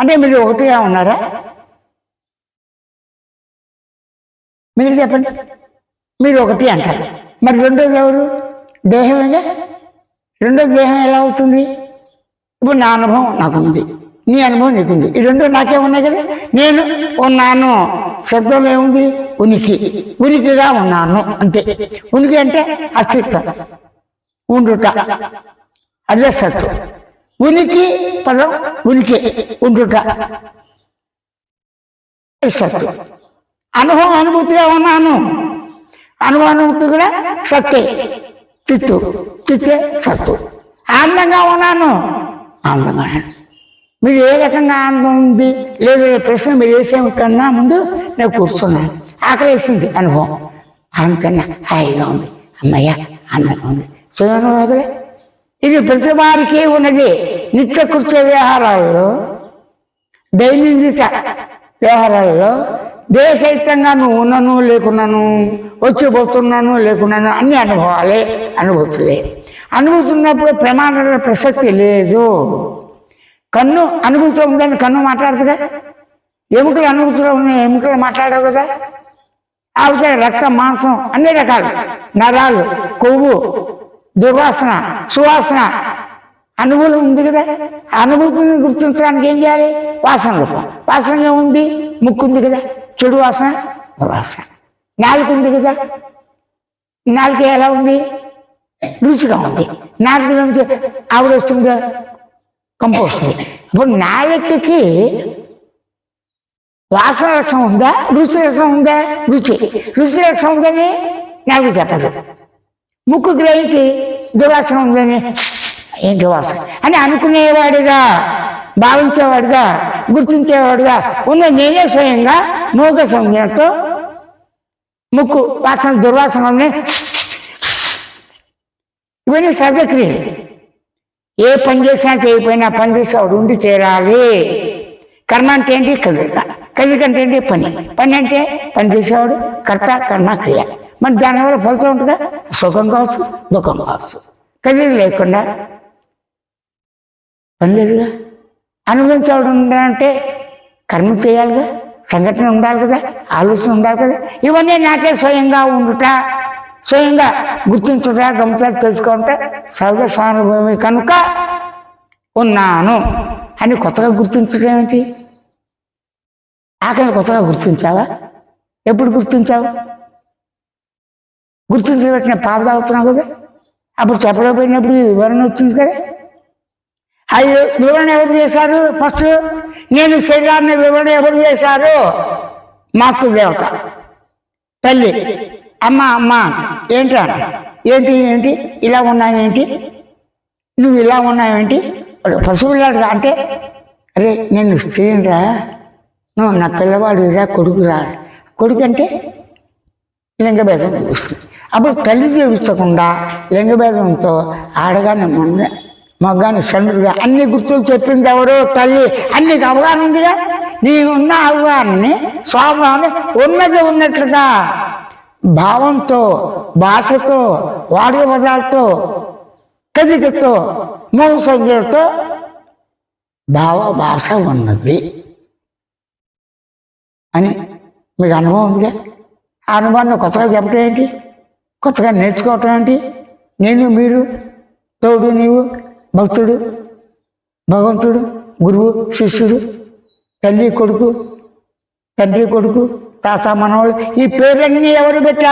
అంటే మీరు ఒకటిగా ఉన్నారా? మీరు చెప్పండి. మీరు ఒకటి అంటారు, మరి రెండోది ఎవరు? దేహమేగా. రెండో దేహం ఎలా అవుతుంది? ఇప్పుడు నా అనుభవం నాకుంది, నీ అనుభవం నీకుంది, ఈ రెండు నాకే ఉన్నాయి కదా. నేను ఉన్నాను, శబ్దంలో ఏముంది? ఉనికి. ఉనికిగా ఉన్నాను అంతే. ఉనికి అంటే అస్తిత్వం, ఉండుట, అదే సత్వం. ఉనికి పదం ఉనికి, ఉండుట సత్తు. అనుభవం అనుభూతిగా ఉన్నాను, అనుభవానుభూతి కూడా సత్తే. చిత్తు, చిత్తే సత్తు. ఆనందంగా ఉన్నాను, ఆనందంగా. మీరు ఏ రకంగా ఆనందం ఉంది లేదు ప్రశ్న మీరు వేసే కన్నా ముందు నేను కూర్చున్నాను, ఆకలి వేసింది, అనుభవం ఆనందంగా హాయిగా ఉంది, అమ్మయ్య ఆనందంగా ఉంది. చూడండి, ఇది ప్రతి వారికి ఉన్నది. నిత్యకృత్య వ్యవహారాల్లో, దైనందిక వ్యవహారాల్లో దేశహితంగా నువ్వు ఉన్నాను లేకున్నాను, వచ్చిపోతున్నాను లేకున్నాను, అన్ని అనుభవాలే, అనుభూతులే. అనుభూతున్నప్పుడు ప్రమాణ ప్రసక్తి లేదు. కన్ను అనుభూతి ఉందని కన్ను మాట్లాడుతుందా? ఎముకలు అనుభూతిలో ఉన్నాయి, ఎముకలు మాట్లాడవు కదా. ఆవితే రక్తం, మాంసం, అన్ని రకాలు, నరాలు, కొవ్వు, దుర్వాసన, సువాసన, అనుభూతి ఉంది కదా. అనుభూతిని గుర్తించడానికి ఏం చేయాలి? వాసన రూపం. వాసనగా ఉంది, ముక్కు ఉంది కదా, చెడు వాసన, దుర్వాసన. నాలుక ఉంది కదా, నాలుక ఎలా ఉంది? రుచిగా ఉంది. నాలుక నుంచి ఆవిడ వస్తుంది, కంపోస్ట్. ఇప్పుడు నాలుకకి వాసన రసం ఉందా, రుచి రసం ఉందా? రుచి. రుచి రసం ఉందని నాలుగు చెప్పదు. ముక్కు గ్రహించి దుర్వాసన ఉందని ఏంటి వాసన అని అనుకునేవాడిగా, భావించేవాడిగా, గుర్తించేవాడిగా ఉన్న నేనే స్వయంగా మూగ సంజ్ఞతో ముక్కు వాసన, దుర్వాసన ఉన్నాయి, ఇవన్నీ సర్వక్రియలు. ఏ పని చేసినా చేయకపోయినా పని చేసేవాడు ఉండి చేరాలి. కర్మ అంటే ఏంటి? కదలిక. కదలిక అంటే ఏంటి? పని. పని అంటే పని చేసేవాడు, కర్త, కర్మ, క్రియ. మరి దానివల్ల ఫలితం ఉంటుందా? సుఖం కావచ్చు, దుఃఖం కావచ్చు. కదలిక లేకుండా పని లేదుగా. అనుభవించేవాడు ఉండాలంటే కర్మ చేయాలిగా, సంఘటన ఉండాలి కదా, ఆలోచన ఉండాలి కదా. ఇవన్నీ నాకే స్వయంగా ఉండుట, స్వయంగా గుర్తించుట, గమనించాలి, తెలుసుకుంటే సహజ స్వానుభవమే కనుక ఉన్నాను అని కొత్తగా గుర్తించడం ఏమిటి? ఆకలి కొత్తగా గుర్తించావా? ఎప్పుడు గుర్తించావు? గుర్తించబెట్టిన పాప తాగుతున్నావు కదా, అప్పుడు చెప్పలేకపోయినప్పుడు వివరణ వచ్చింది కదా. అది వివరణ ఎవరు చేశారు? ఫస్ట్ నేను శరీరాన్ని వివరణ ఎవరు చేశారు? మాతృదేవత, తల్లి. అమ్మ అమ్మ ఏంట్రా, ఏంటి ఏంటి ఇలా ఉన్నావేంటి, నువ్వు ఇలా ఉన్నావేంటి? పశువులాడుగా అంటే, అరే నేను స్త్రీరా, నువ్వు నా పిల్లవాడిరా, కొడుకురా. కొడుకు అంటే లింగభేదం చూపిస్తుంది. అప్పుడు తల్లి జీవించకుండా లింగభేదంతో ఆడగానే మగ్గాని చంద్రుడిగా అన్ని గుర్తులు చెప్పింది ఎవరో? తల్లి. అన్నికి అవగాహన ఉందిగా. నీ ఉన్న అవగాహనని, స్వభావాన్ని ఉన్నది ఉన్నట్లుగా భావంతో, భాషతో, వాడే పదాలతో, కదికతో, మూల సంఖ్యలతో భావ భాష ఉన్నది అని మీకు అనుభవం ఉందిగా. ఆ అనుభవాన్ని కొత్తగా చెప్పడం ఏంటి? కొత్తగా నేర్చుకోవటం ఏంటి? నేను, మీరు, తోడు, నీవు, భక్తుడు, భగవంతుడు, గురువు, శిష్యుడు, తల్లి కొడుకు, తండ్రి కొడుకు, తాత మనవాళ్ళు, ఈ పేర్లన్నీ ఎవరు పెట్టారు?